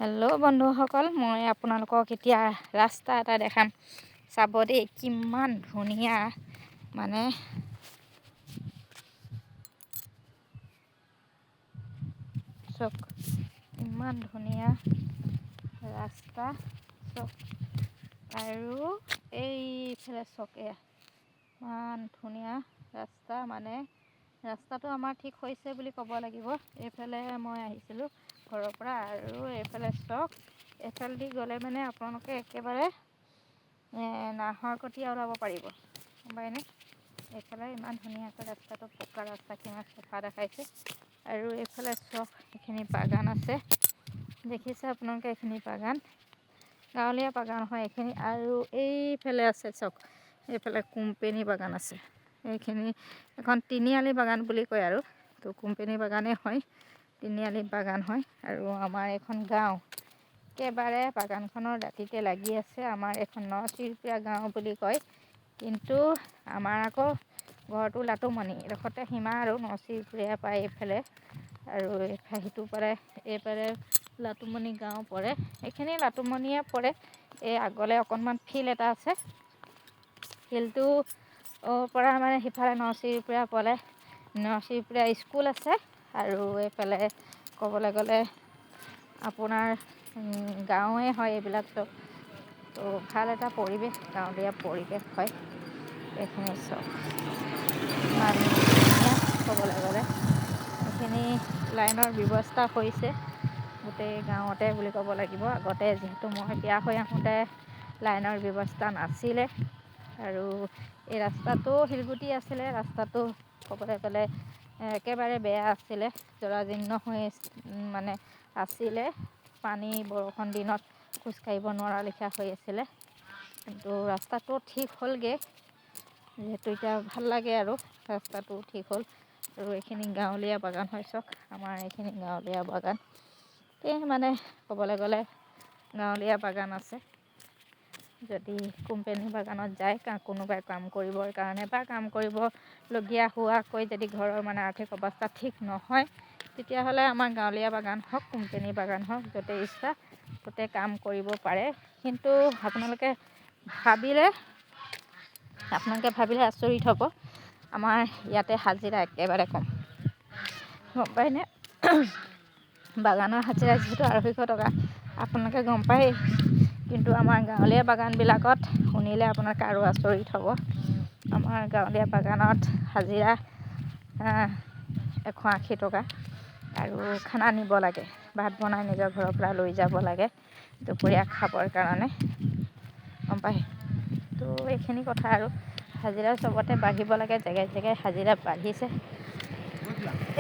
Hello' বন্ধুসকল, মই আপোনালোকক এতিয়া ৰাস্তা এটা দেখাম। চাব দেই, কিমান ধুনীয়া মানে চক, ইমান ধুনীয়া ৰাস্তা চক। আৰু এইফালে চকে ইমান ধুনীয়া ৰাস্তা, মানে ৰাস্তাটো আমাৰ ঠিক হৈছে বুলি ক'ব লাগিব। এইফালে মই আহিছিলোঁ ঘৰৰ পৰা, আৰু এইফালে চক। এইফালেদি গ'লে মানে আপোনালোকে একেবাৰে নাহৰকটীয়া ওলাব পাৰিব, গম পায়নে? এইফালে ইমান ধুনীয়াকৈ ৰাস্তাটো পকা ৰাস্তা, কিমান চাফা দেখাইছে। আৰু এইফালে চক, এইখিনি বাগান আছে, দেখিছে আপোনালোকে? এইখিনি বাগান গাঁৱলীয়া বাগান হয় এইখিনি। আৰু এইফালে আছে চক, এইফালে কোম্পেনী বাগান আছে। এইখিনি এখন তিনিআলি বাগান বুলি কয়, আৰু তো কোম্পেনী বাগানেই হয়, তিনিআলি বাগান হয়। আৰু আমাৰ এখন গাঁও একেবাৰে বাগানখনৰ দাঁতিতে লাগি আছে। আমাৰ এখন নচিৰপুৰীয়া গাঁও বুলি কয়, কিন্তু আমাৰ আকৌ ঘৰটো লাটুমণি এডোখৰতে সীমা, আৰু নচিৰপুৰীয়া পায় এইফালে, আৰু সিটো পাৰে এইফালে লাটুমণি গাঁও পৰে। এইখিনি লাটুমণিয়ে পৰে। এই আগলৈ অকণমান ফিল্ড এটা আছে, ফিল্ডটো পৰা মানে সিফালে নচিৰপুৰীয়া পৰে। নচিৰপুৰীয়া স্কুল আছে। আৰু এইফালে ক'বলৈ গ'লে আপোনাৰ গাঁৱে হয় এইবিলাক চব। তো ভাল এটা পৰিৱেশ, গাঁৱলীয়া পৰিৱেশ হয় এইখিনি চব। ইমান ধুনীয়া ক'বলৈ গ'লে। এইখিনি লাইনৰ ব্যৱস্থা হৈছে গোটেই গাঁৱতে বুলি ক'ব লাগিব। আগতে যিহেতু মই বিয়া হৈ আহোঁতে লাইনৰ ব্যৱস্থা নাছিলে, আৰু এই ৰাস্তাটো শিলগুটি আছিলে। ৰাস্তাটো ক'বলৈ গ'লে একেবাৰে বেয়া আছিলে, জৰাজীৰ্ণ হৈ মানে আছিলে। পানী বৰষুণ দিনত খোজকাঢ়িব নোৱাৰা লেখীয়া হৈ আছিলে, কিন্তু ৰাস্তাটো ঠিক হ'লগৈ যিহেতু এতিয়া ভাল লাগে, আৰু ৰাস্তাটো ঠিক হ'ল। আৰু এইখিনি গাঁৱলীয়া বাগান হয় চক, আমাৰ এইখিনি গাঁৱলীয়া বাগান। মানে ক'বলৈ গ'লে গাঁৱলীয়া বাগান আছে। যদি কোম্পেনী বাগানত যায় কোনোবাই কাম কৰিবৰ কাৰণে, বা কাম কৰিবলগীয়া হোৱাকৈ যদি ঘৰৰ মানে আৰ্থিক অৱস্থা ঠিক নহয়, তেতিয়াহ'লে আমাৰ গাঁৱলীয়া বাগান হওক, কোম্পেনী বাগান হওক, য'তে ইচ্ছা ত'তে কাম কৰিব পাৰে। কিন্তু আপোনালোকে ভাবিলে আচৰিত হ'ব, আমাৰ ইয়াতে হাজিৰা একেবাৰে কম, গম পায়নে? বাগানৰ হাজিৰা যিহেতু 250 টকা, আপোনালোকে গম পায়েই। কিন্তু আমাৰ গাঁৱলীয়া বাগানবিলাকত শুনিলে আপোনালোকে আৰু আচৰিত হ'ব। আমাৰ গাঁৱলীয়া বাগানত হাজিৰা 180 টকা, আৰু খানা নিব লাগে, ভাত বনাই নিজৰ ঘৰৰ পৰা লৈ যাব লাগে দুপৰীয়া খাবৰ কাৰণে, গম পায়? তো এইখিনি কথা। আৰু হাজিৰা চবতে বাঢ়িব লাগে, জেগাই জেগাই হাজিৰা বাঢ়িছে।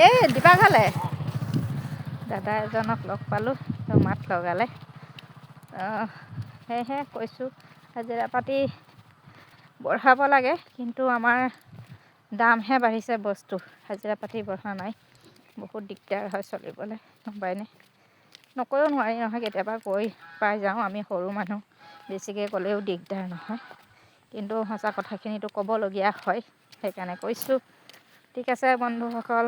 এই দিবাঘালে দাদা এজনক লগ পালোঁ, মাত লগালে। সেয়েহে কৈছোঁ, হাজিৰা পাতি বঢ়াব লাগে, কিন্তু আমাৰ দামহে বাঢ়িছে বস্তু, হাজিৰা পাতি বঢ়া নাই। বহুত দিগদাৰ হয় চলিবলৈ, গম পায়নে? নকৈও নোৱাৰি নহয়, কেতিয়াবা কৈ পাই যাওঁ, আমি সৰু মানুহ, বেছিকৈ ক'লেও দিগদাৰ নহয়, কিন্তু সঁচা কথাখিনিতো ক'বলগীয়া হয়, সেইকাৰণে কৈছোঁ। ঠিক আছে বন্ধুসকল।